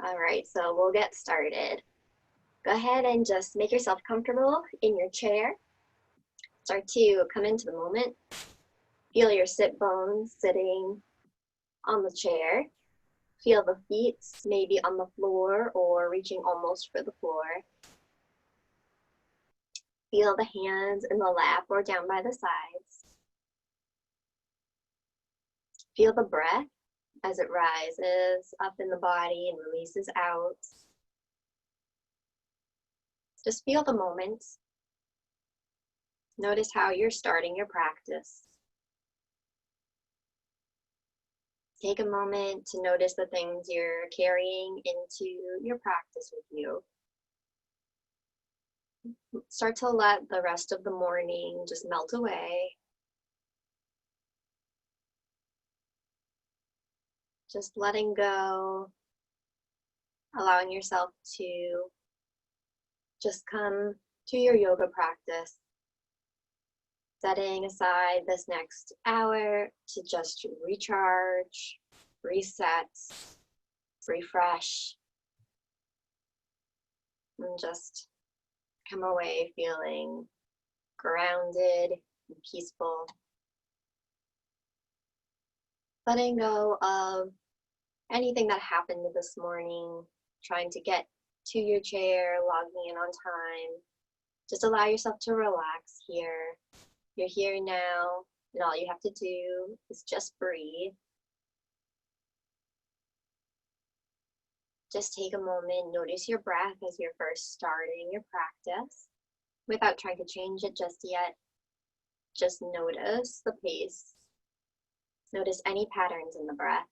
All right, so we'll get started. Go ahead and just make yourself comfortable in your chair. Start to come into the moment. Feel your sit bones sitting on the chair. Feel the feet maybe on the floor or reaching almost for the floor. Feel the hands in the lap or down by the sides. Feel the breath as it rises up in the body and releases out. Just feel the moment. Notice how you're starting your practice. Take a moment to notice the things you're carrying into your practice with you. Start to let the rest of the morning just melt away. Just letting go, allowing yourself to just come to your yoga practice, setting aside this next hour to just recharge, reset, refresh, and just come away feeling grounded and peaceful. Letting go of anything that happened this morning, trying to get to your chair, logging in on time. Just allow yourself to relax here. You're here now, and all you have to do is just breathe. Just take a moment, notice your breath as you're first starting your practice, without trying to change it just yet. Just notice the pace. Notice any patterns in the breath.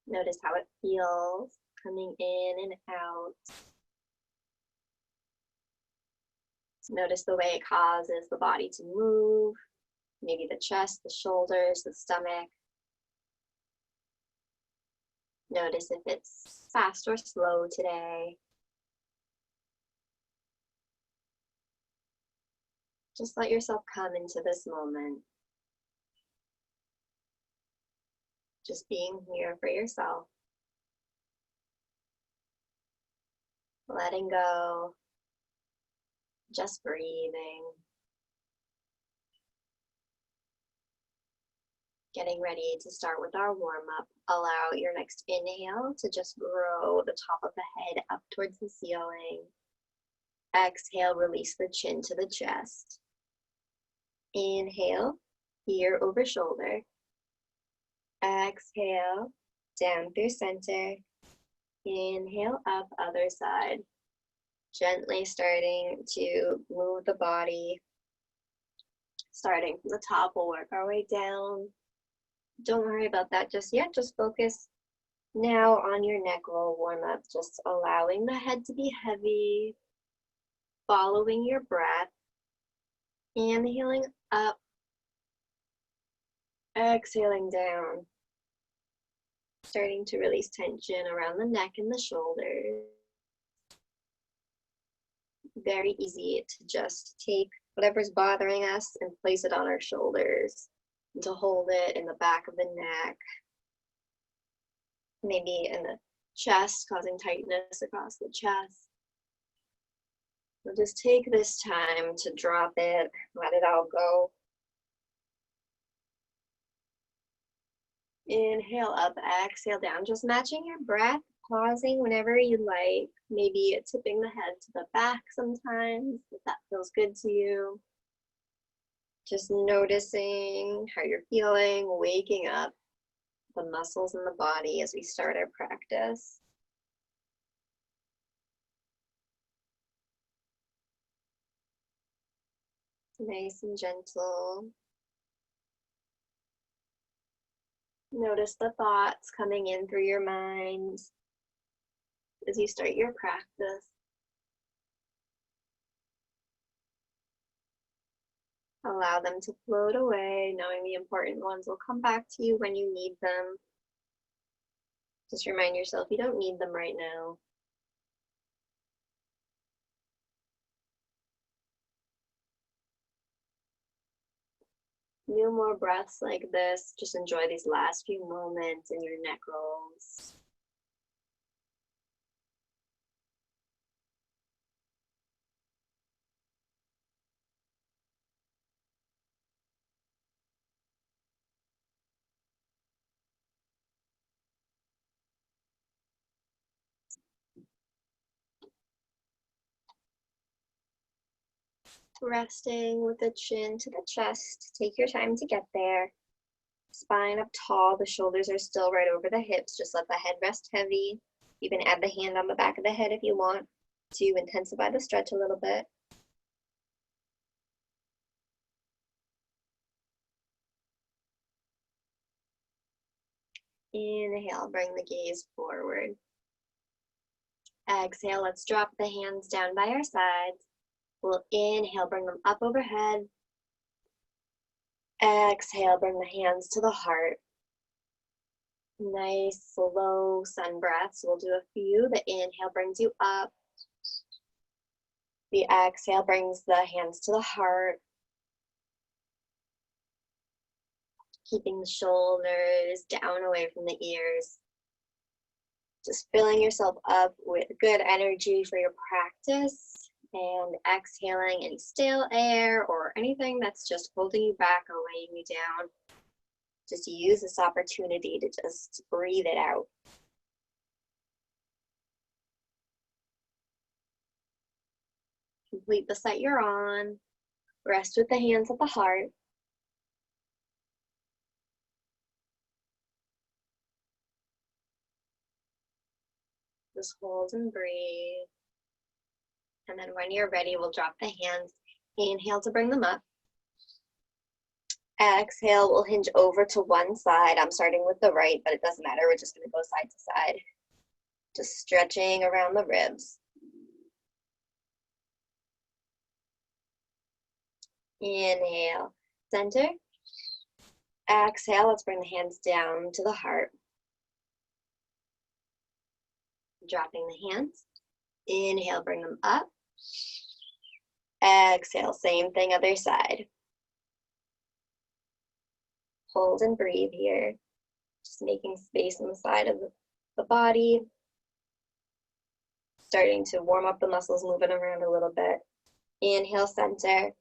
Notice how it feels coming in and out. Notice the way it causes the body to move, maybe the chest, the shoulders, the stomach. Notice if it's fast or slow today. Just let yourself come into this moment. Just being here for yourself. Letting go. Just breathing. Getting ready to start with our warm-up. Allow your next inhale to just grow the top of the head up towards the ceiling. Exhale, release the chin to the chest. Inhale, ear over shoulder. Exhale, down through center. Inhale, up, other side. Gently starting to move the body. Starting from the top, we'll work our way down. Don't worry about that just yet. Just focus now on your neck roll warm up. Just allowing the head to be heavy. Following your breath. Inhaling up. Exhaling down. Starting to release tension around the neck and the shoulders. Very easy to just take whatever's bothering us and place it on our shoulders. And to hold it in the back of the neck. Maybe in the chest, causing tightness across the chest. We'll just take this time to drop it, let it all go. Inhale up, exhale down, just matching your breath, pausing whenever you like, maybe tipping the head to the back sometimes, if that feels good to you. Just noticing how you're feeling, waking up the muscles in the body as we start our practice. Nice and gentle. Notice the thoughts coming in through your mind as you start your practice. Allow them to float away, knowing the important ones will come back to you when you need them. Just remind yourself you don't need them right now. No more breaths like this. Just enjoy these last few moments in your neck rolls. Resting with the chin to the chest. Take your time to get there. Spine up tall, the shoulders are still right over the hips. Just let the head rest heavy. You can add the hand on the back of the head if you want to intensify the stretch a little bit. Inhale, bring the gaze forward. Exhale, let's drop the hands down by our sides. We'll inhale, bring them up overhead. Exhale, bring the hands to the heart. Nice, slow sun breaths. We'll do a few. The inhale brings you up. The exhale brings the hands to the heart. Keeping the shoulders down away from the ears. Just filling yourself up with good energy for your practice and exhaling any stale air or anything that's just holding you back or weighing you down. Just use this opportunity to just breathe it out. Complete the set you're on. Rest with the hands at the heart. Just hold and breathe. And then when you're ready, we'll drop the hands. Inhale to bring them up. Exhale, we'll hinge over to one side. I'm starting with the right, but it doesn't matter. We're just gonna go side to side. Just stretching around the ribs. Inhale, center. Exhale, let's bring the hands down to the heart. Dropping the hands. Inhale, bring them up. Exhale, same thing, other side. Hold and breathe here. Just making space on the side of the body. Starting to warm up the muscles, moving around a little bit. Inhale, center.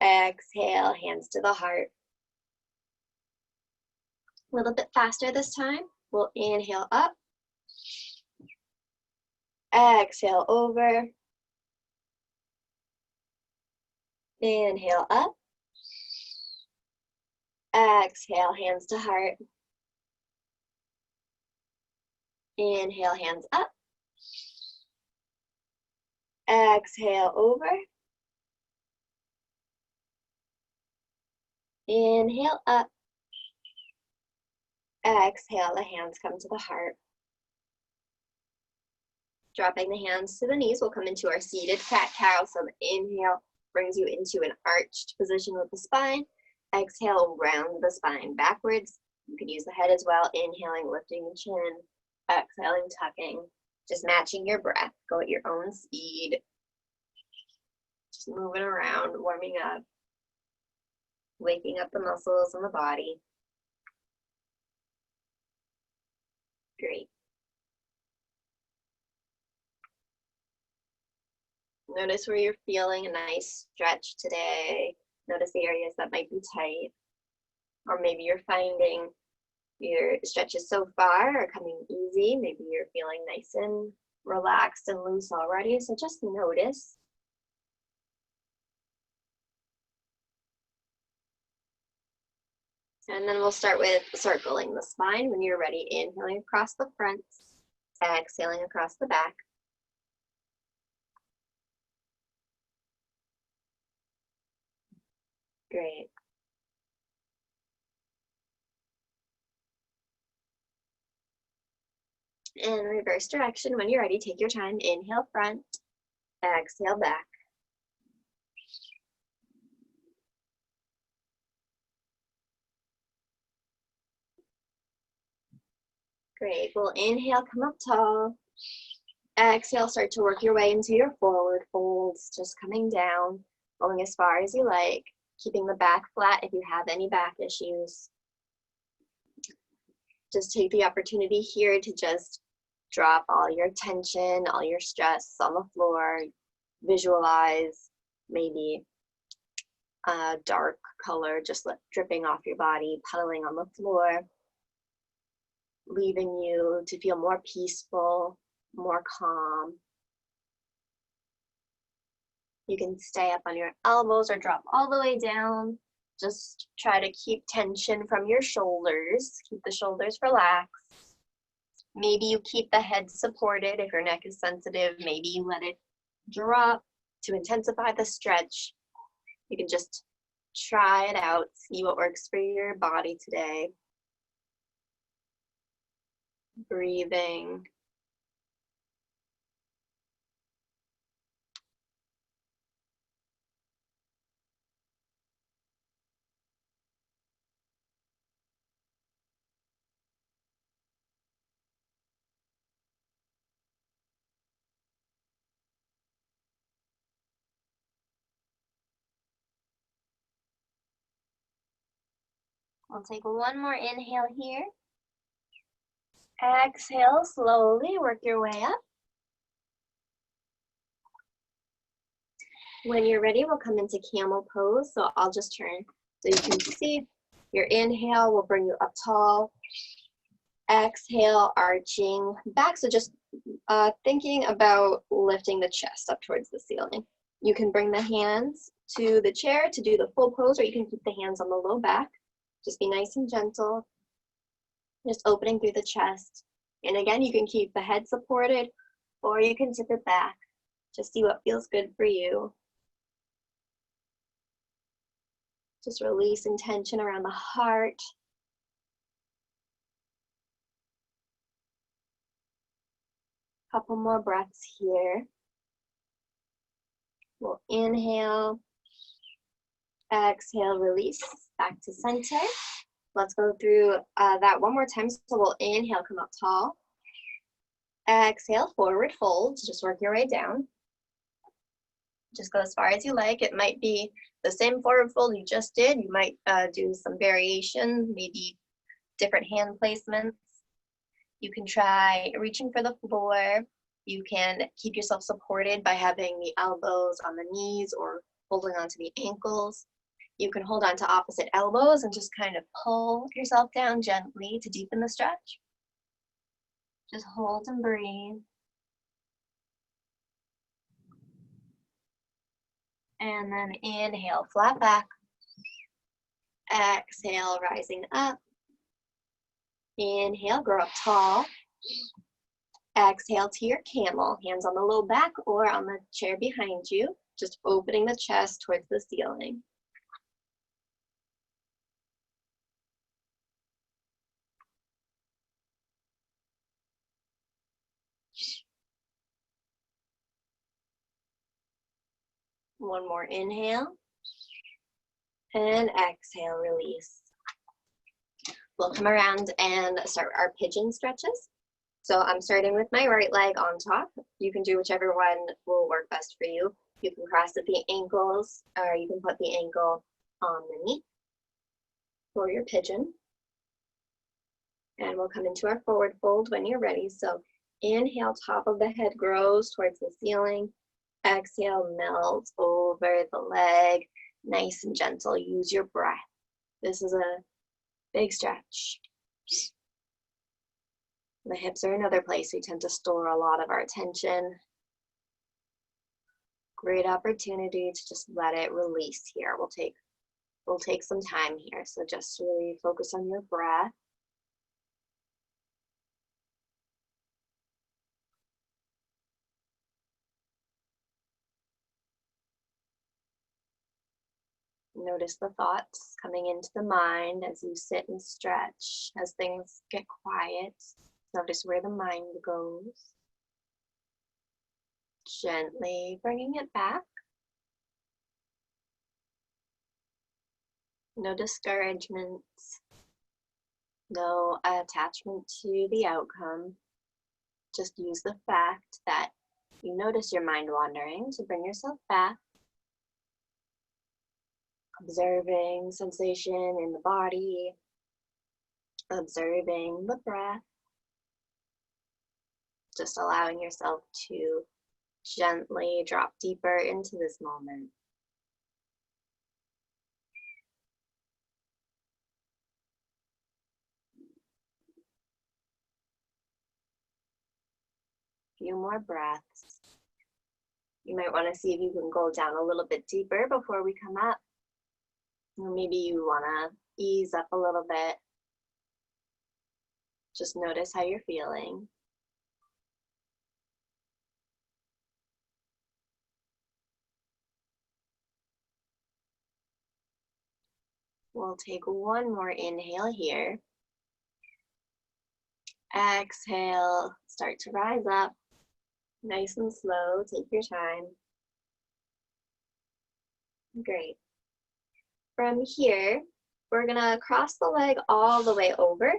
Exhale, hands to the heart. A little bit faster this time. We'll inhale up. Exhale over. Inhale up. Exhale, hands to heart. Inhale, hands up. Exhale over. Inhale up. Exhale, the hands come to the heart. Dropping the hands to the knees, we'll come into our seated cat-cow. So the inhale brings you into an arched position with the spine. Exhale, round the spine backwards. You can use the head as well. Inhaling, lifting the chin. Exhaling, tucking. Just matching your breath. Go at your own speed. Just moving around, warming up. Waking up the muscles in the body. Great. Notice where you're feeling a nice stretch today. Notice the areas that might be tight. Or maybe you're finding your stretches so far are coming easy. Maybe you're feeling nice and relaxed and loose already. So just notice. And then we'll start with circling the spine. When you're ready, inhaling across the front, exhaling across the back. Great. And reverse direction. When you're ready, take your time. Inhale front, exhale back. Great. We'll inhale, come up tall. Exhale, start to work your way into your forward folds, just coming down, going as far as you like. Keeping the back flat if you have any back issues. Just take the opportunity here to just drop all your tension, all your stress on the floor. Visualize maybe a dark color just dripping off your body, puddling on the floor, leaving you to feel more peaceful, more calm. You can stay up on your elbows or drop all the way down. Just try to keep tension from your shoulders. Keep the shoulders relaxed. Maybe you keep the head supported. If your neck is sensitive, maybe you let it drop to intensify the stretch. You can just try it out, see what works for your body today. Breathing. We'll take one more inhale here. Exhale, slowly work your way up. When you're ready, we'll come into camel pose. So I'll just turn so you can see. Your inhale will bring you up tall. Exhale, arching back. So just thinking about lifting the chest up towards the ceiling. You can bring the hands to the chair to do the full pose, or you can keep the hands on the low back. Just be nice and gentle. Just opening through the chest. And again, you can keep the head supported, or you can tip it back. Just see what feels good for you. Just releasing tension around the heart. Couple more breaths here. We'll inhale, exhale, release, back to center. Let's go through that one more time. So we'll inhale, come up tall. Exhale, forward fold, just work your way down. Just go as far as you like. It might be the same forward fold you just did. You might do some variation, maybe different hand placements. You can try reaching for the floor. You can keep yourself supported by having the elbows on the knees or holding onto the ankles. You can hold on to opposite elbows and just kind of pull yourself down gently to deepen the stretch. Just hold and breathe. And then inhale, flat back. Exhale, rising up. Inhale, grow up tall. Exhale to your camel, hands on the low back or on the chair behind you, just opening the chest towards the ceiling. One more inhale. And exhale, release. We'll come around and start our pigeon stretches. So I'm starting with my right leg on top. You can do whichever one will work best for you. You can cross at the ankles, or you can put the ankle on the knee for your pigeon. And we'll come into our forward fold when you're ready. So inhale, top of the head grows towards the ceiling. Exhale, melt over the leg. Nice and gentle, use your breath. This is a big stretch. The hips are another place we tend to store a lot of our tension. Great opportunity to just let it release here. We'll take some time here. So just really focus on your breath. Notice the thoughts coming into the mind as you sit and stretch. As things get quiet, notice where the mind goes. Gently bringing it back. No discouragement. No attachment to the outcome. Just use the fact that you notice your mind wandering to bring yourself back. Observing sensation in the body, observing the breath, just allowing yourself to gently drop deeper into this moment. Few more breaths. You might want to see if you can go down a little bit deeper before we come up. Or maybe you want to ease up a little bit. Just notice how you're feeling. We'll take one more inhale here. Exhale, start to rise up. Nice and slow, take your time. Great. From here, we're gonna cross the leg all the way over.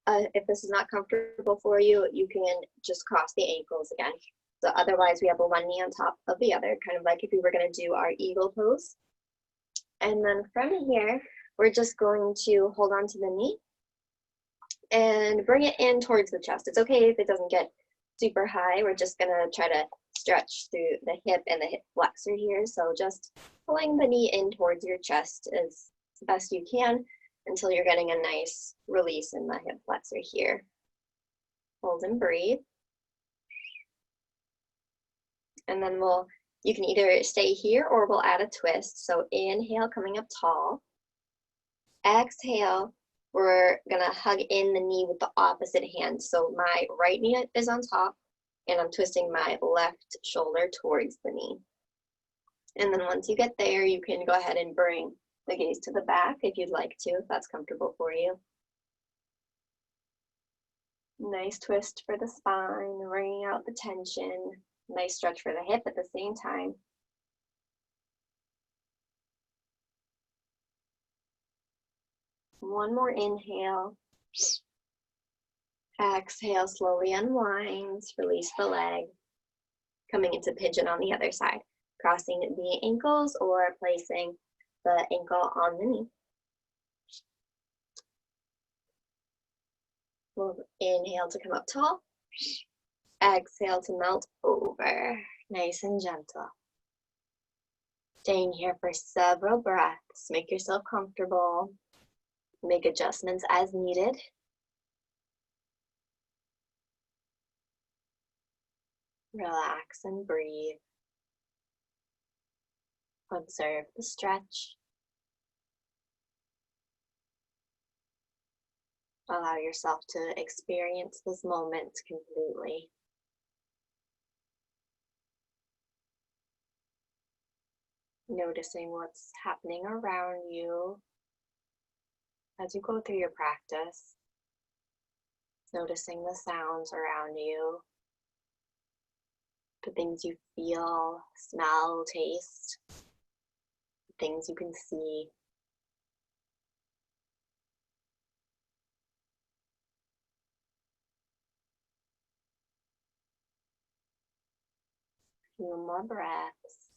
If this is not comfortable for you, you can just cross the ankles again. So otherwise, we have a one knee on top of the other, kind of like if we were gonna do our eagle pose. And then from here, we're just going to hold on to the knee and bring it in towards the chest. It's okay if it doesn't get super high. We're just gonna try to stretch through the hip and the hip flexor here. So just pulling the knee in towards your chest as best you can until you're getting a nice release in the hip flexor here. Hold and breathe. And then you can either stay here or we'll add a twist. So inhale, coming up tall. Exhale, we're gonna hug in the knee with the opposite hand. So my right knee is on top and I'm twisting my left shoulder towards the knee. And then once you get there, you can go ahead and bring the gaze to the back if you'd like to, if that's comfortable for you. Nice twist for the spine, wringing out the tension. Nice stretch for the hip at the same time. One more inhale. Exhale, slowly unwinds, release the leg. Coming into pigeon on the other side, crossing the ankles or placing the ankle on the knee. We'll inhale to come up tall. Exhale to melt over, nice and gentle. Staying here for several breaths. Make yourself comfortable. Make adjustments as needed. Relax and breathe. Observe the stretch. Allow yourself to experience this moment completely. Noticing what's happening around you as you go through your practice. Noticing the sounds around you, the things you feel, smell, taste, the things you can see. Few more breaths.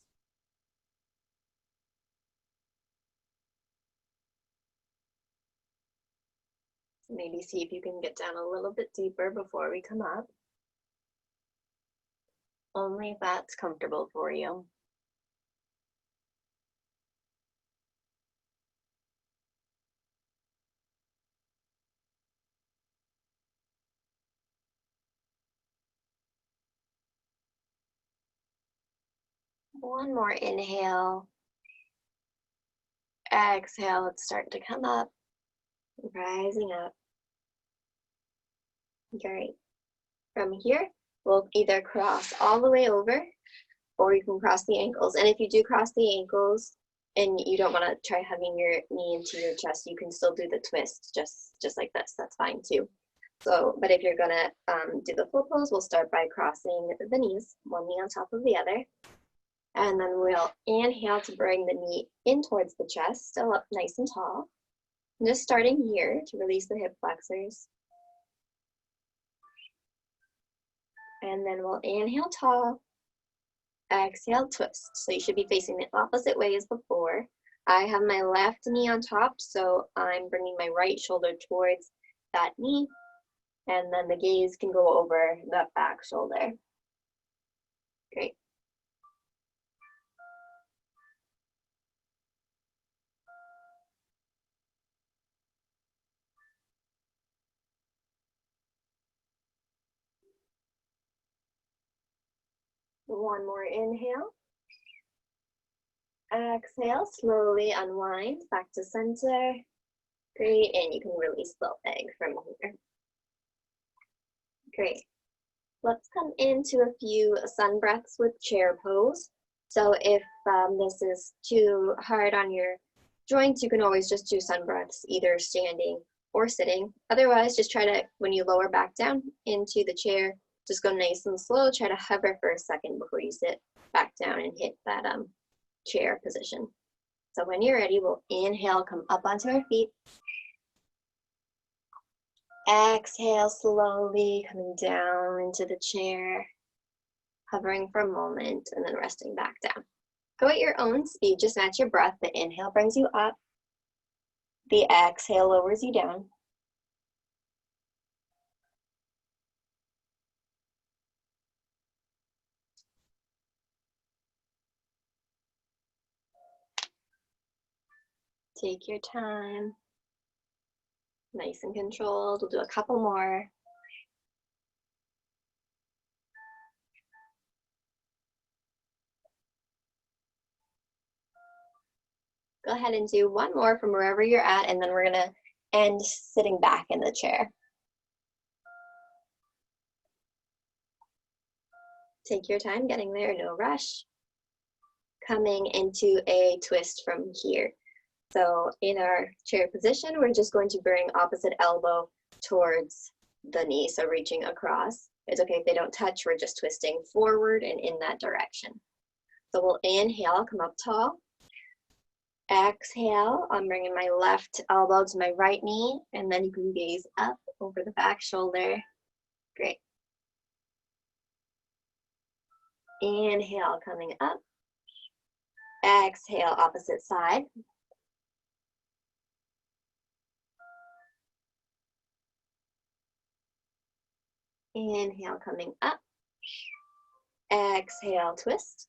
Maybe see if you can get down a little bit deeper before we come up. Only if that's comfortable for you. One more inhale. Exhale, let's start to come up, rising up. Great. From here, we'll either cross all the way over or you can cross the ankles. And if you do cross the ankles and you don't want to try hugging your knee into your chest, you can still do the twist just like this. That's fine too. So, but if you're gonna do the full pose, we'll start by crossing the knees, one knee on top of the other. And then we'll inhale to bring the knee in towards the chest, still up nice and tall. And just starting here to release the hip flexors. And then we'll inhale tall, exhale twist. So you should be facing the opposite way as before. I have my left knee on top, so I'm bringing my right shoulder towards that knee, and then the gaze can go over the back shoulder. Great. One more inhale. Exhale, slowly unwind back to center. Great, and you can release the leg from here. Great. Let's come into a few sun breaths with chair pose. So if this is too hard on your joints, you can always just do sun breaths, either standing or sitting. Otherwise, just try to, when you lower back down into the chair, just go nice and slow. Try to hover for a second before you sit back down and hit that chair position. So when you're ready, we'll inhale, come up onto our feet. Exhale slowly, coming down into the chair, hovering for a moment, and then resting back down. Go at your own speed, just match your breath. The inhale brings you up. The exhale lowers you down. Take your time. Nice and controlled. We'll do a couple more. Go ahead and do one more from wherever you're at, and then we're gonna end sitting back in the chair. Take your time getting there, no rush. Coming into a twist from here. So in our chair position, we're just going to bring opposite elbow towards the knee, so reaching across. It's okay if they don't touch, we're just twisting forward and in that direction. So we'll inhale, come up tall. Exhale, I'm bringing my left elbow to my right knee, and then you can gaze up over the back shoulder. Great. Inhale, coming up. Exhale, opposite side. Inhale, coming up. Exhale, twist.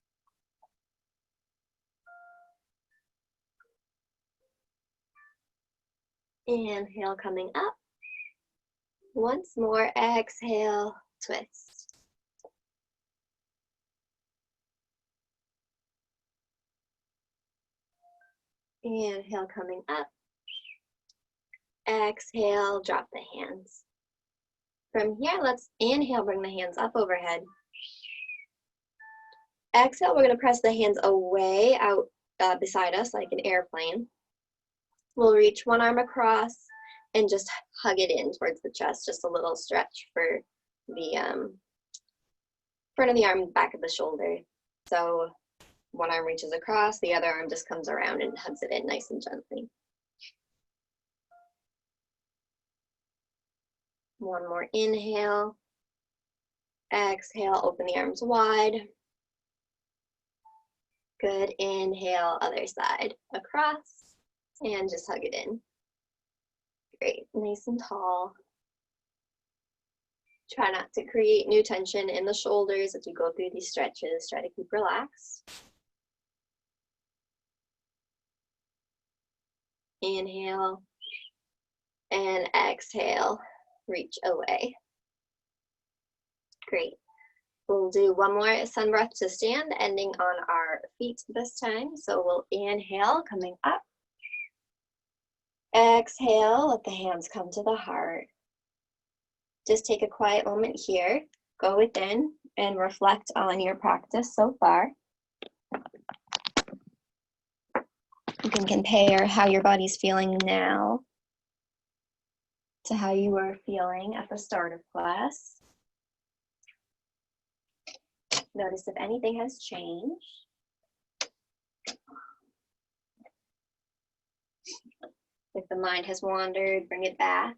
Inhale, coming up. Once more, exhale, twist. Inhale, coming up. Exhale, drop the hands. From here, let's inhale, bring the hands up overhead. Exhale, we're going to press the hands away out beside us like an airplane. We'll reach one arm across and just hug it in towards the chest, just a little stretch for the front of the arm, back of the shoulder. So one arm reaches across, the other arm just comes around and hugs it in nice and gently. One more inhale. Exhale, open the arms wide. Good, inhale, other side, across, and just hug it in. Great, nice and tall. Try not to create new tension in the shoulders as you go through these stretches. Try to keep relaxed. Inhale, and exhale, reach away. Great. We'll do one more sun breath to stand, ending on our feet this time. So we'll inhale, coming up. Exhale, let the hands come to the heart. Just take a quiet moment here. Go within and reflect on your practice so far. You can compare how your body's feeling now to how you were feeling at the start of class. Notice if anything has changed. If the mind has wandered, bring it back.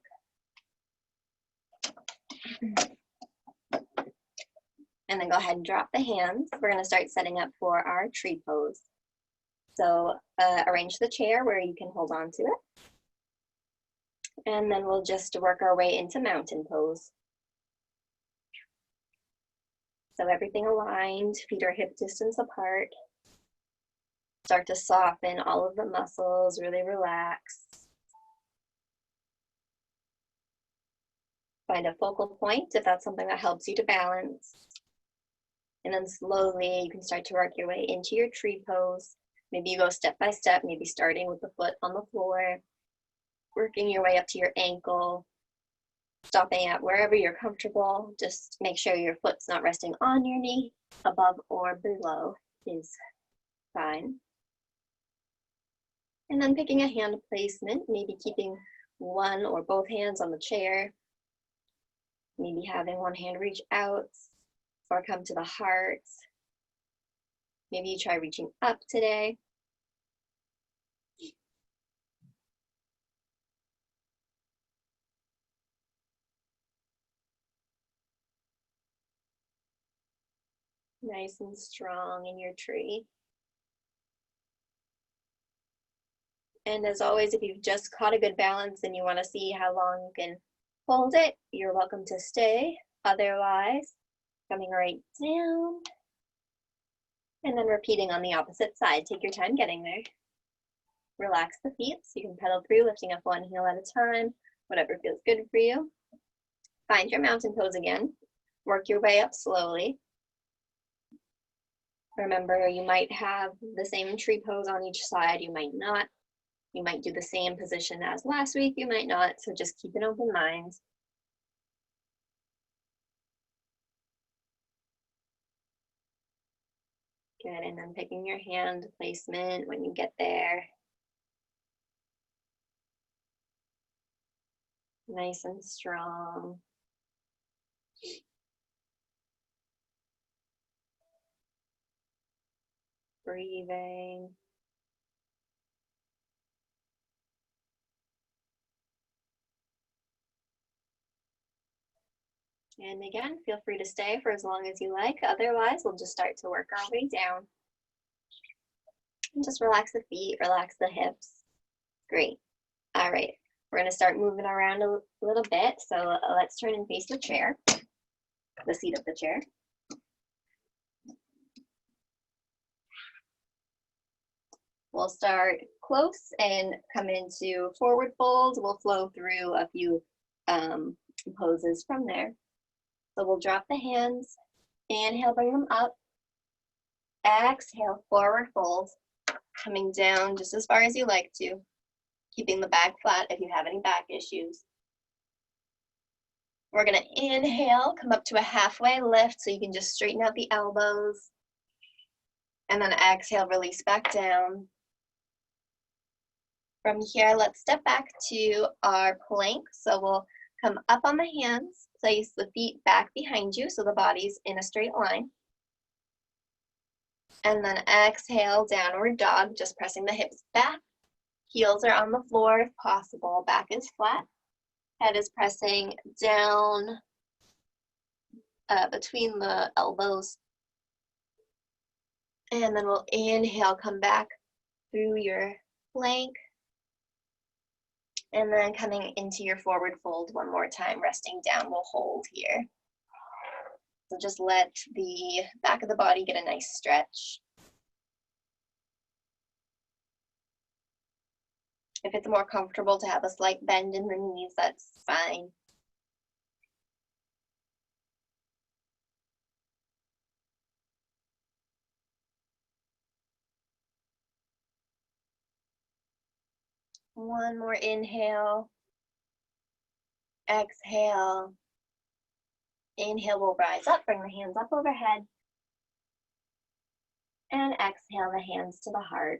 And then go ahead and drop the hands. We're going to start setting up for our tree pose. So arrange the chair where you can hold on to it. And then we'll just work our way into mountain pose. So everything aligned, feet are hip distance apart. Start to soften all of the muscles, really relax. Find a focal point if that's something that helps you to balance. And then slowly you can start to work your way into your tree pose. Maybe you go step by step, maybe starting with the foot on the floor, working your way up to your ankle, stopping at wherever you're comfortable. Just make sure your foot's not resting on your knee. Above or below is fine. And then picking a hand placement, maybe keeping one or both hands on the chair. Maybe having one hand reach out or come to the heart. Maybe you try reaching up today. Nice and strong in your tree. And as always, if you've just caught a good balance and you want to see how long you can hold it, you're welcome to stay. Otherwise, coming right down. And then repeating on the opposite side. Take your time getting there. Relax the feet so you can pedal through, lifting up one heel at a time, whatever feels good for you. Find your mountain pose again. Work your way up slowly. Remember, you might have the same tree pose on each side, you might not. You might do the same position as last week, you might not, so just keep an open mind. Good, and then picking your hand placement when you get there. Nice and strong. Breathing. And again, feel free to stay for as long as you like. Otherwise, we'll just start to work our way down. And just relax the feet, relax the hips. Great. All right, we're going to start moving around a little bit. So let's turn and face the chair, the seat of the chair. We'll start close and come into forward fold. We'll flow through a few poses from there. So we'll drop the hands, inhale, bring them up. Exhale, forward fold, coming down just as far as you like to, keeping the back flat if you have any back issues. We're gonna inhale, come up to a halfway lift so you can just straighten out the elbows. And then exhale, release back down. From here, let's step back to our plank. So we'll come up on the hands, place the feet back behind you so the body's in a straight line. And then exhale, downward dog, just pressing the hips back. Heels are on the floor if possible, back is flat. Head is pressing down between the elbows. And then we'll inhale, come back through your plank. And then coming into your forward fold one more time, resting down, we'll hold here. So just let the back of the body get a nice stretch. If it's more comfortable to have a slight bend in the knees, that's fine. One more inhale. Exhale. Inhale, we'll rise up, bring the hands up overhead. And exhale, the hands to the heart.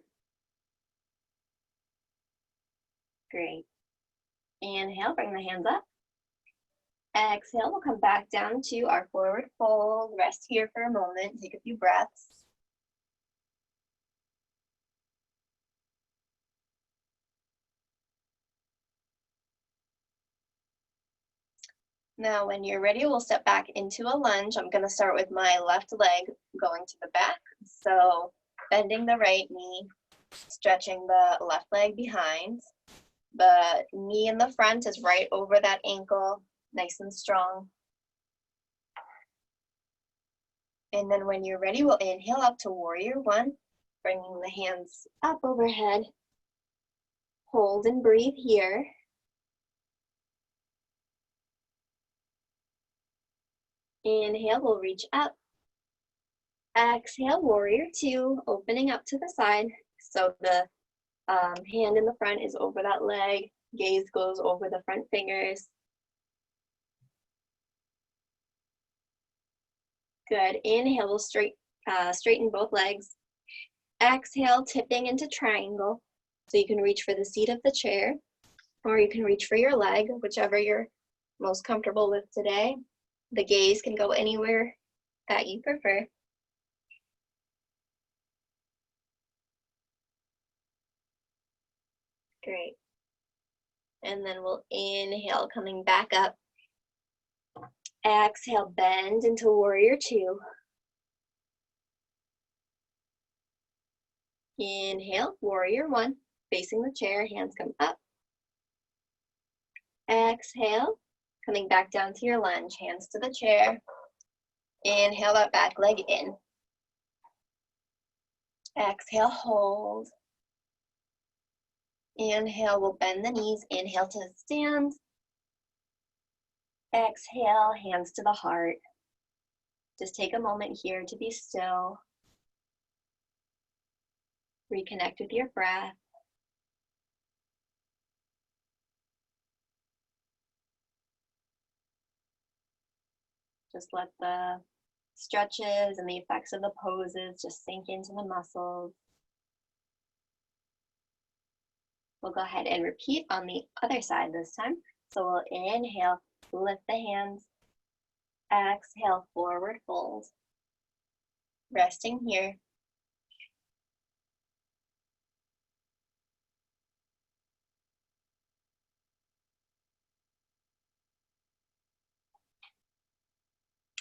Great. Inhale, bring the hands up. Exhale, we'll come back down to our forward fold. Rest here for a moment, take a few breaths. Now, when you're ready, we'll step back into a lunge. I'm going to start with my left leg going to the back. So bending the right knee, Stretching the left leg behind. The knee in the front is right over that ankle, nice and strong. And then when you're ready, we'll inhale up to warrior one, bringing the hands up overhead. Hold and breathe here. Inhale, we'll reach up. Exhale, warrior two, opening up to the side. So the hand in the front is over that leg. Gaze goes over the front fingers. Good. Inhale, we'll straighten both legs. Exhale, tipping into triangle. So you can reach for the seat of the chair, or you can reach for your leg, whichever you're most comfortable with today. The gaze can go anywhere that you prefer. Great. And then we'll inhale, coming back up. Exhale, bend into warrior two. Inhale, warrior one, facing the chair, hands come up. Exhale, coming back down to your lunge, hands to the chair. Inhale that back leg in. Exhale, hold. Inhale, we'll bend the knees. Inhale to stand. Exhale, hands to the heart. Just take a moment here to be still. Reconnect with your breath. Just let the stretches and the effects of the poses just sink into the muscles. We'll go ahead and repeat on the other side this time. So we'll inhale, lift the hands. Exhale, forward fold. Resting here.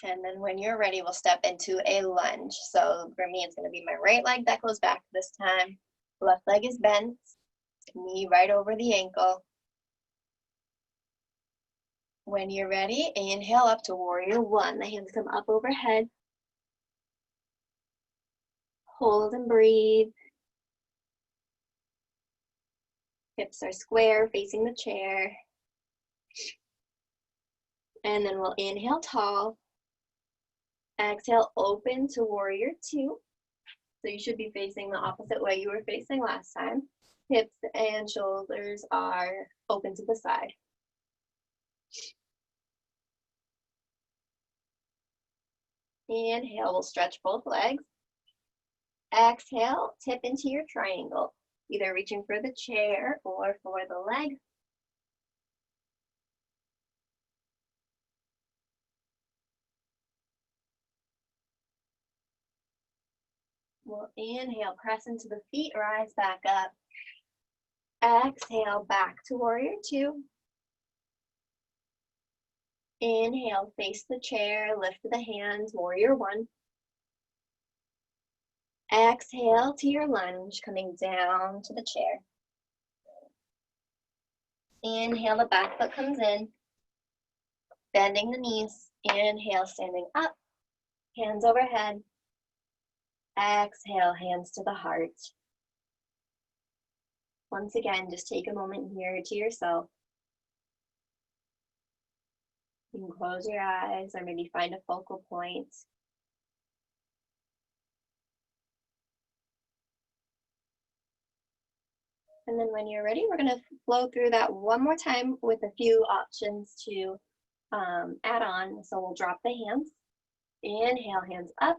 And then when you're ready, we'll step into a lunge. So for me, it's going to be my right leg that goes back this time. Left leg is bent, knee right over the ankle. When you're ready, inhale up to warrior one. The hands come up overhead. Hold and breathe. Hips are square, facing the chair. And then we'll inhale tall. Exhale, open to warrior two. So you should be facing the opposite way you were facing last time. Hips and shoulders are open to the side. Inhale, we'll stretch both legs. Exhale, tip into your triangle, either reaching for the chair or for the leg. We'll inhale, press into the feet, rise back up. Exhale, back to warrior two. Inhale, face the chair, lift the hands, warrior one. Exhale to your lunge, coming down to the chair. Inhale, the back foot comes in, bending the knees. Inhale, standing up, hands overhead. Exhale, hands to the heart. Once again, just take a moment here to yourself. You can close your eyes or maybe find a focal point. And then when you're ready, we're going to flow through that one more time with a few options to add on. So we'll drop the hands. Inhale, hands up.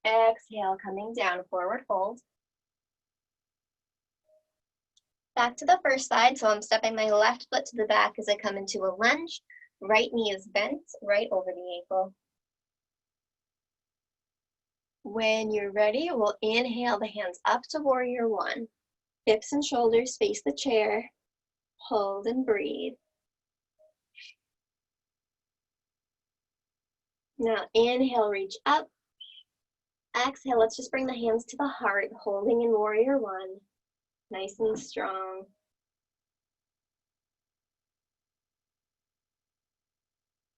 Exhale, coming down, forward fold. Back to the first side. So I'm stepping my left foot to the back as I come into a lunge. Right knee is bent, right over the ankle. When you're ready, we'll inhale the hands up to warrior one. Hips and shoulders face the chair. Hold and breathe. Now inhale, reach up. Exhale, let's just bring the hands to the heart, holding in warrior one, nice and strong.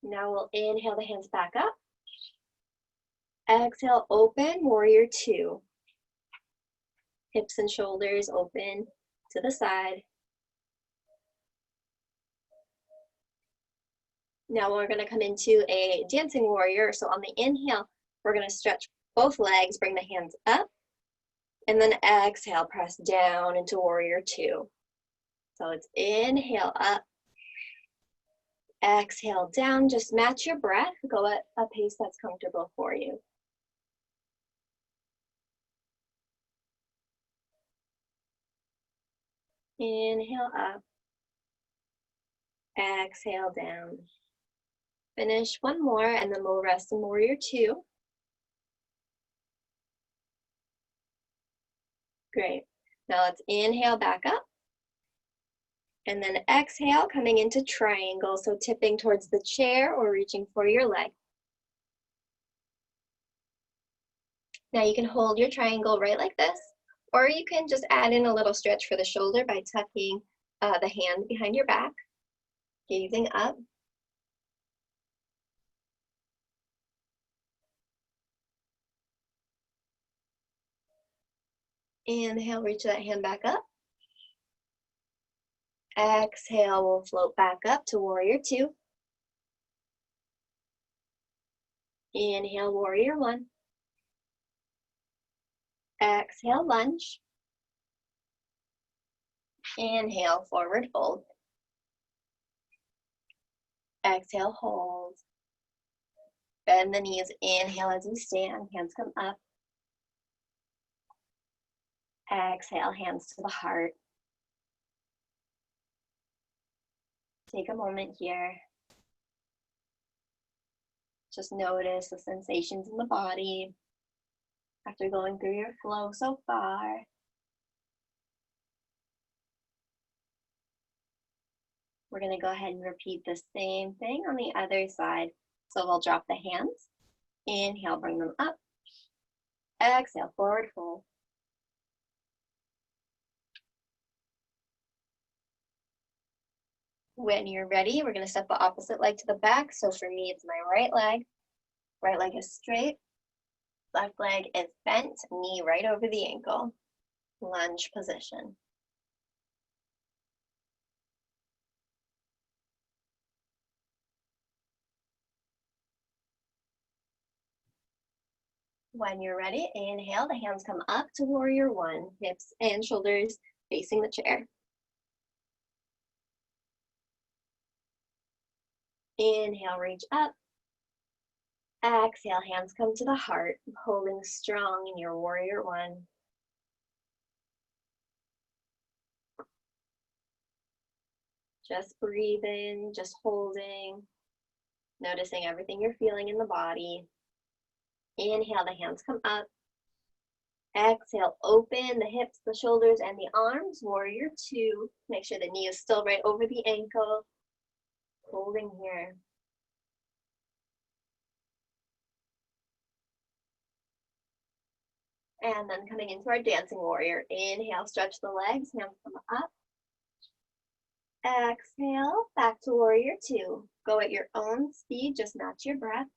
Now we'll inhale the hands back up. Exhale, open, warrior two. Hips and shoulders open to the side. Now we're going to come into a dancing warrior. So on the inhale, we're going to stretch both legs, bring the hands up, and then exhale, press down into warrior two. So it's inhale up, exhale down, just match your breath, go at a pace that's comfortable for you. Inhale up, exhale down. Finish one more and then we'll rest in warrior two. Great. Now let's inhale back up. And then exhale, coming into triangle. So tipping towards the chair or reaching for your leg. Now you can hold your triangle right like this, or you can just add in a little stretch for the shoulder by tucking the hand behind your back, gazing up. Inhale, reach that hand back up. Exhale, we'll float back up to warrior two. Inhale, warrior one. Exhale, lunge. Inhale, forward fold. Exhale, hold. Bend the knees, inhale as we stand, hands come up. Exhale, hands to the heart. Take a moment here. Just notice the sensations in the body after going through your flow so far. We're going to go ahead and repeat the same thing on the other side. So we'll drop the hands. Inhale, bring them up. Exhale, forward fold. When you're ready, we're going to step the opposite leg to the back. So for me, it's my right leg. Right leg is straight. Left leg is bent, knee right over the ankle. Lunge position. When you're ready, inhale, the hands come up to warrior one, hips and shoulders facing the chair. Inhale, reach up. Exhale, hands come to the heart, holding strong in your warrior one. Just breathing, just holding, noticing everything you're feeling in the body. Inhale, the hands come up. Exhale, open the hips, the shoulders, and the arms. Warrior two. Make sure the knee is still right over the ankle. Holding here. And then coming into our dancing warrior. Inhale, stretch the legs, hands come up. Exhale, back to warrior two. Go at your own speed, just match your breath.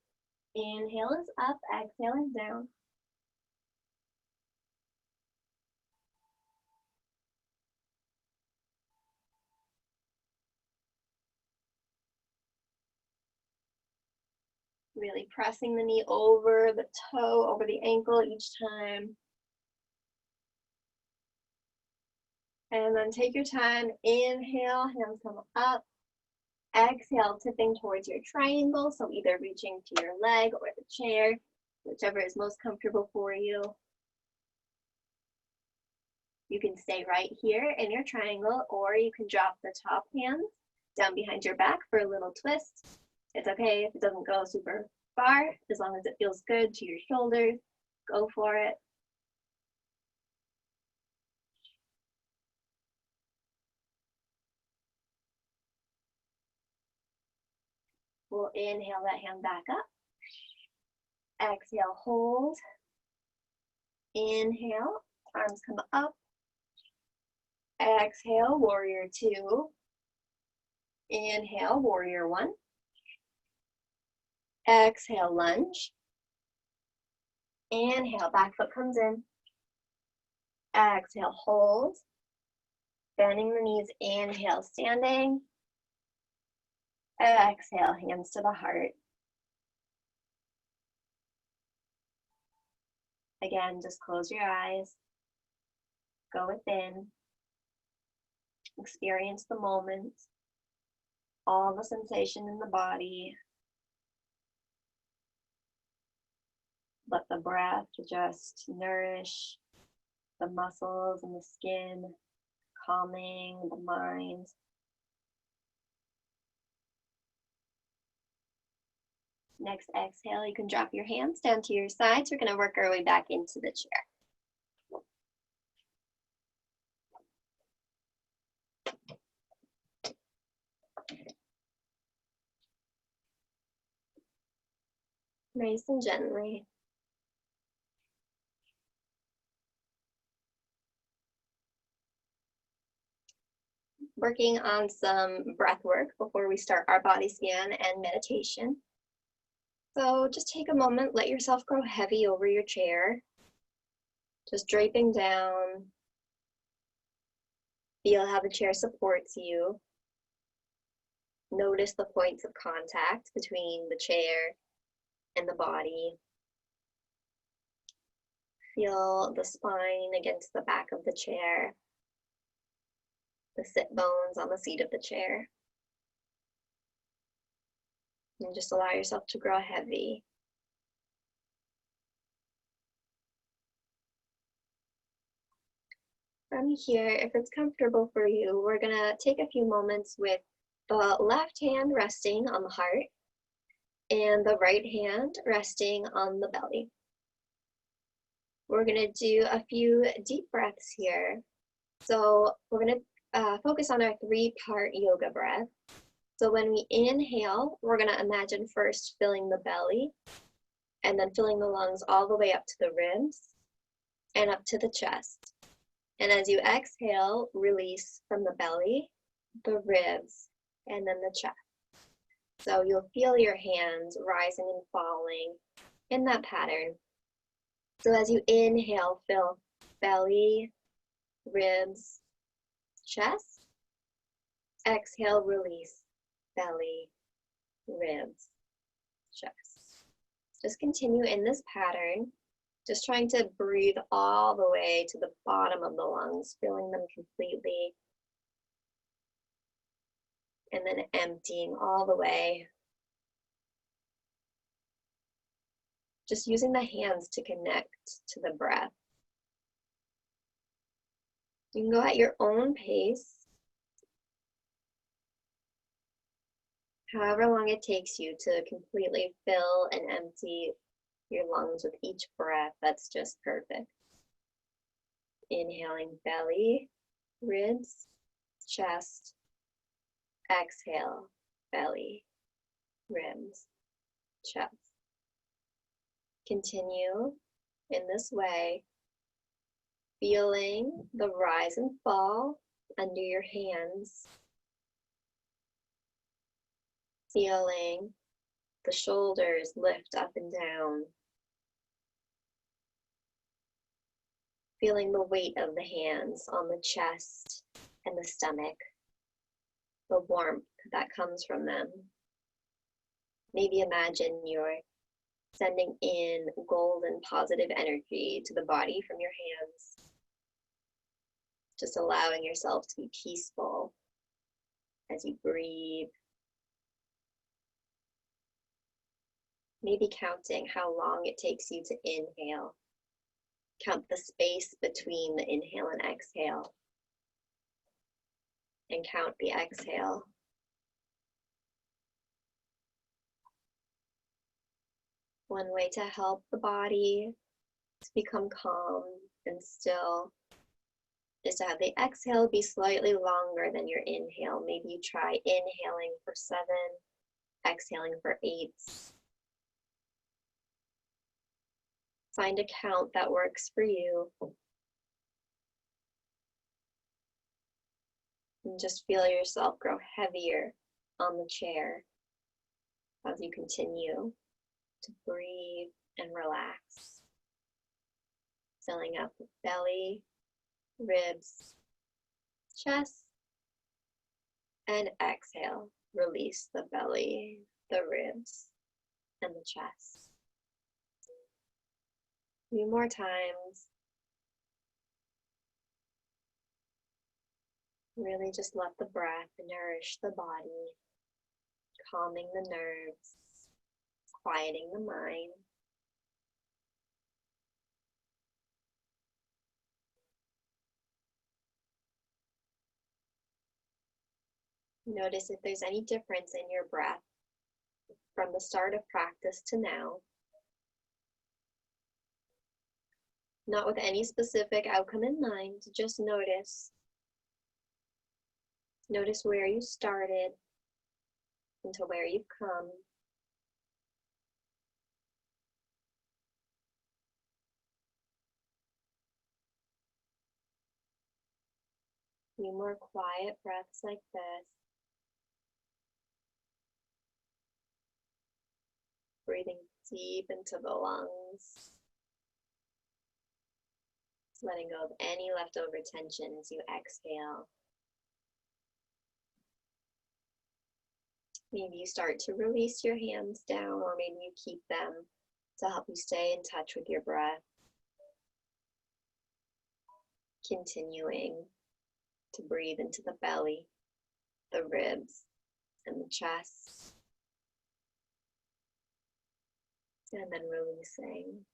Inhale is up, exhale is down. Really pressing the knee over the toe, over the ankle each time. And then take your time, inhale, hands come up. Exhale, tipping towards your triangle, so either reaching to your leg or the chair, whichever is most comfortable for you. You can stay right here in your triangle, or you can drop the top hands down behind your back for a little twist. It's okay if it doesn't go super far, as long as it feels good to your shoulders, go for it. We'll inhale that hand back up. Exhale, hold. Inhale, arms come up. Exhale, warrior two. Inhale, warrior one. Exhale, lunge. Inhale, back foot comes in. Exhale, hold. Bending the knees, inhale, standing. Exhale, hands to the heart. Again, just close your eyes. Go within. Experience the moment. All the sensation in the body. Let the breath just nourish the muscles and the skin, calming the mind. Next exhale, you can drop your hands down to your sides. We're going to work our way back into the chair. Nice and gently. Working on some breath work before we start our body scan and meditation. So just take a moment, let yourself grow heavy over your chair. Just draping down. Feel how the chair supports you. Notice the points of contact between the chair and the body. Feel the spine against the back of the chair. The sit bones on the seat of the chair. And just allow yourself to grow heavy. From here, if it's comfortable for you, we're gonna take a few moments with the left hand resting on the heart and the right hand resting on the belly. We're gonna do a few deep breaths here. So we're gonna focus on our three-part yoga breath. So when we inhale, we're gonna imagine first filling the belly and then filling the lungs all the way up to the ribs and up to the chest. And as you exhale, release from the belly, the ribs, and then the chest. So you'll feel your hands rising and falling in that pattern. So as you inhale, fill belly, ribs, chest. Exhale, release belly, ribs, chest. Just continue in this pattern. Just trying to breathe all the way to the bottom of the lungs, filling them completely. And then emptying all the way. Just using the hands to connect to the breath. You can go at your own pace. However long it takes you to completely fill and empty your lungs with each breath, that's just perfect. Inhaling belly, ribs, chest. Exhale, belly, ribs, chest. Continue in this way, feeling the rise and fall under your hands. Feeling the shoulders lift up and down. Feeling the weight of the hands on the chest and the stomach. The warmth that comes from them. Maybe imagine you're sending in golden positive energy to the body from your hands. Just allowing yourself to be peaceful as you breathe. Maybe counting how long it takes you to inhale. Count the space between the inhale and exhale. And count the exhale. One way to help the body to become calm and still is to have the exhale be slightly longer than your inhale. Maybe you try inhaling for 7, exhaling for 8. Find a count that works for you. And just feel yourself grow heavier on the chair as you continue to breathe and relax, filling up the belly, ribs, chest, and exhale. Release the belly, the ribs, and the chest. A few more times. Really just let the breath nourish the body, calming the nerves, quieting the mind. Notice if there's any difference in your breath from the start of practice to now. Not with any specific outcome in mind, just notice. Notice where you started and to where you've come. Few more quiet breaths like this. Breathing deep into the lungs. Letting go of any leftover tension as you exhale. Maybe you start to release your hands down, or maybe you keep them to help you stay in touch with your breath. Continuing to breathe into the belly, the ribs, and the chest. And then releasing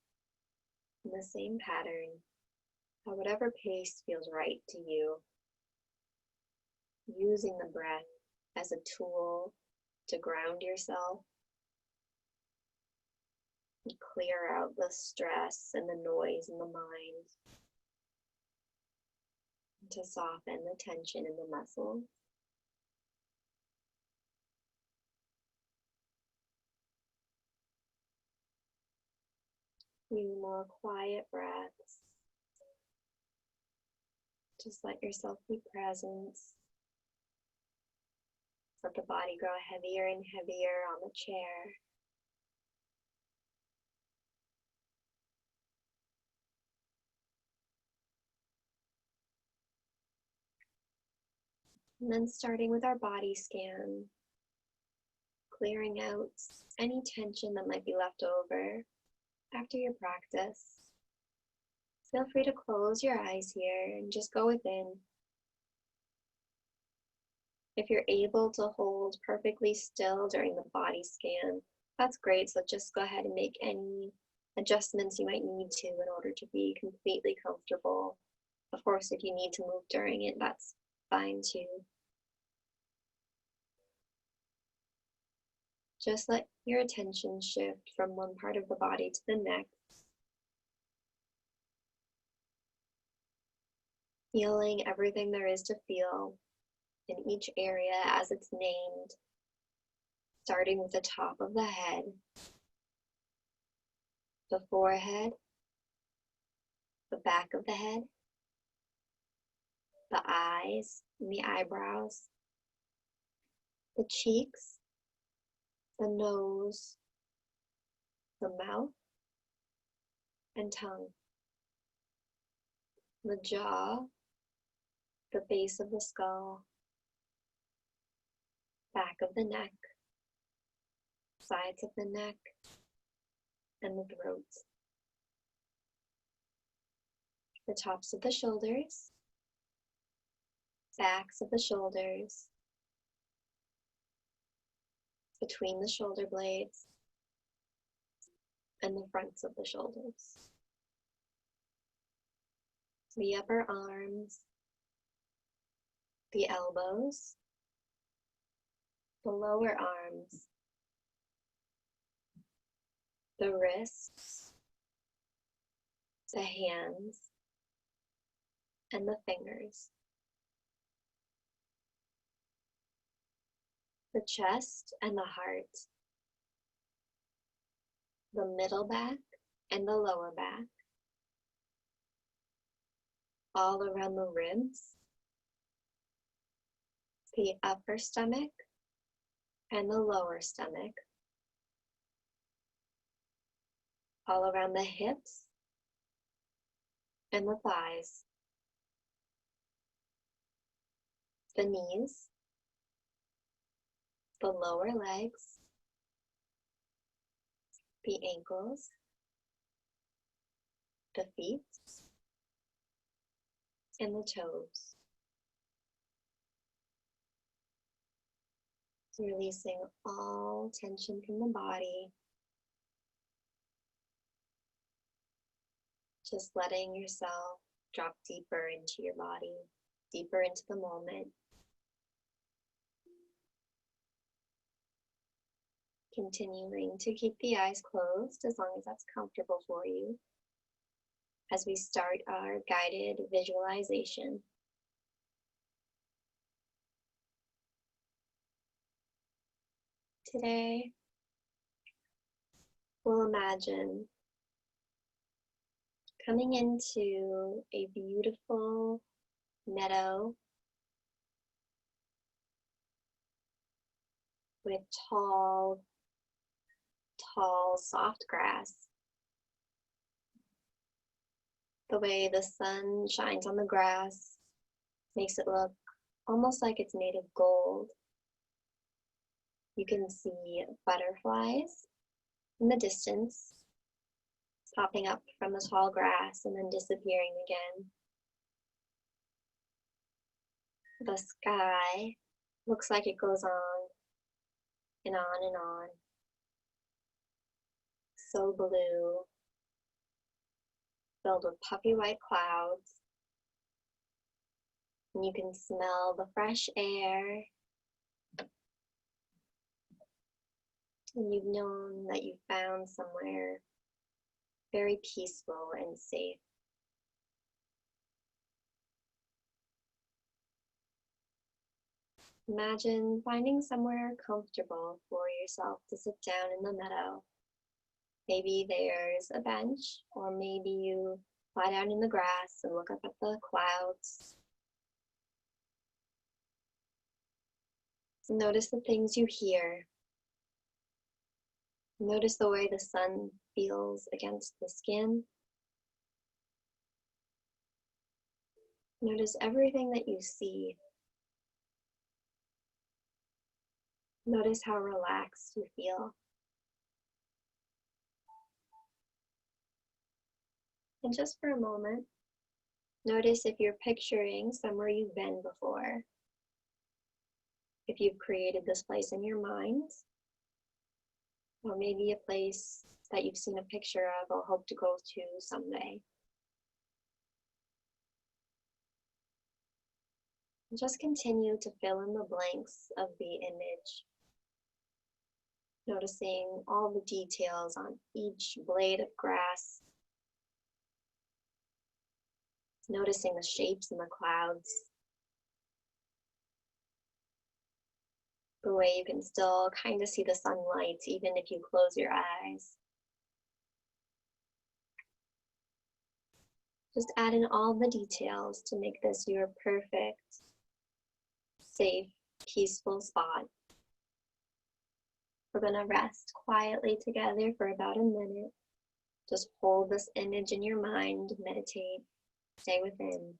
in the same pattern, at whatever pace feels right to you. Using the breath as a tool to ground yourself and clear out the stress and the noise in the mind, and to soften the tension in the muscles. Few more quiet breaths. Just let yourself be present. Let the body grow heavier and heavier on the chair. And then starting with our body scan, clearing out any tension that might be left over after your practice. Feel free to close your eyes here and just go within. If you're able to hold perfectly still during the body scan, that's great. So just go ahead and make any adjustments you might need to in order to be completely comfortable. Of course, if you need to move during it, that's fine too. Just let your attention shift from one part of the body to the next. Feeling everything there is to feel in each area as it's named, starting with the top of the head, the forehead, the back of the head, the eyes and the eyebrows, the cheeks, the nose, the mouth, and tongue, the jaw, the base of the skull, back of the neck, sides of the neck, and the throat, the tops of the shoulders, backs of the shoulders, between the shoulder blades, and the fronts of the shoulders, the upper arms, the elbows, the lower arms, the wrists, the hands, and the fingers, the chest and the heart, the middle back, and the lower back, all around the ribs, the upper stomach, and the lower stomach, all around the hips and the thighs, the knees, the lower legs, the ankles, the feet, and the toes. Releasing all tension from the body. Just letting yourself drop deeper into your body, deeper into the moment. Continuing to keep the eyes closed as long as that's comfortable for you as we start our guided visualization. Today, we'll imagine coming into a beautiful meadow with tall, soft grass. The way the sun shines on the grass makes it look almost like it's made of gold. You can see butterflies in the distance, popping up from the tall grass and then disappearing again. The sky looks like it goes on and on and on. So blue, filled with puffy white clouds. And you can smell the fresh air. And you've known that you found somewhere very peaceful and safe. Imagine finding somewhere comfortable for yourself to sit down in the meadow. Maybe there's a bench, or maybe you lie down in the grass and look up at the clouds. Notice the things you hear. Notice the way the sun feels against the skin. Notice everything that you see. Notice how relaxed you feel. And just for a moment, notice if you're picturing somewhere you've been before. If you've created this place in your mind, or maybe a place that you've seen a picture of or hope to go to someday. And just continue to fill in the blanks of the image. Noticing all the details on each blade of grass. Noticing the shapes in the clouds. The way you can still kind of see the sunlight even if you close your eyes. Just add in all the details to make this your perfect, safe, peaceful spot. We're going to rest quietly together for about a minute. Just hold this image in your mind, meditate, stay within.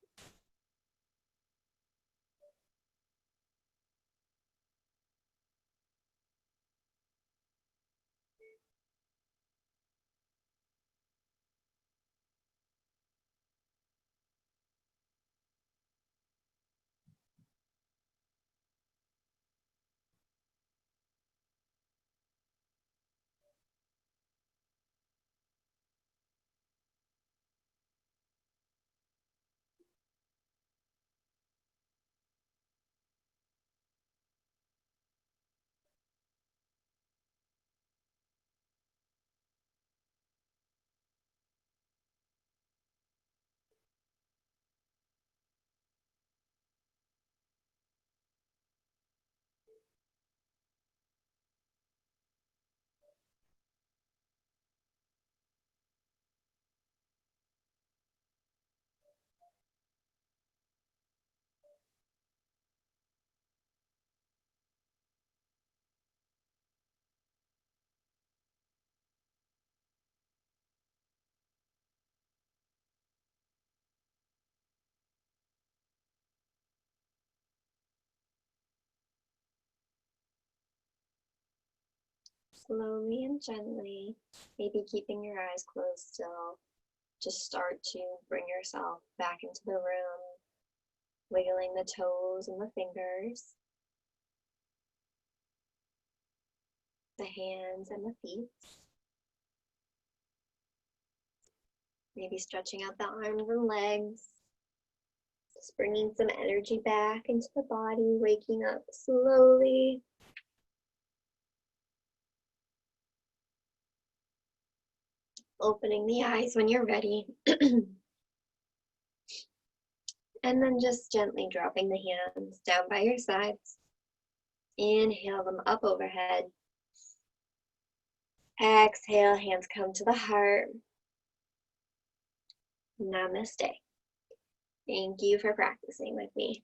slowly and gently, maybe keeping your eyes closed still, just start to bring yourself back into the room, wiggling the toes and the fingers, the hands and the feet. Maybe stretching out the arms and legs, just bringing some energy back into the body, waking up slowly. Opening the eyes when you're ready. And then just gently dropping the hands down by your sides. Inhale them up overhead. Exhale, hands come to the heart. Namaste. Thank you for practicing with me.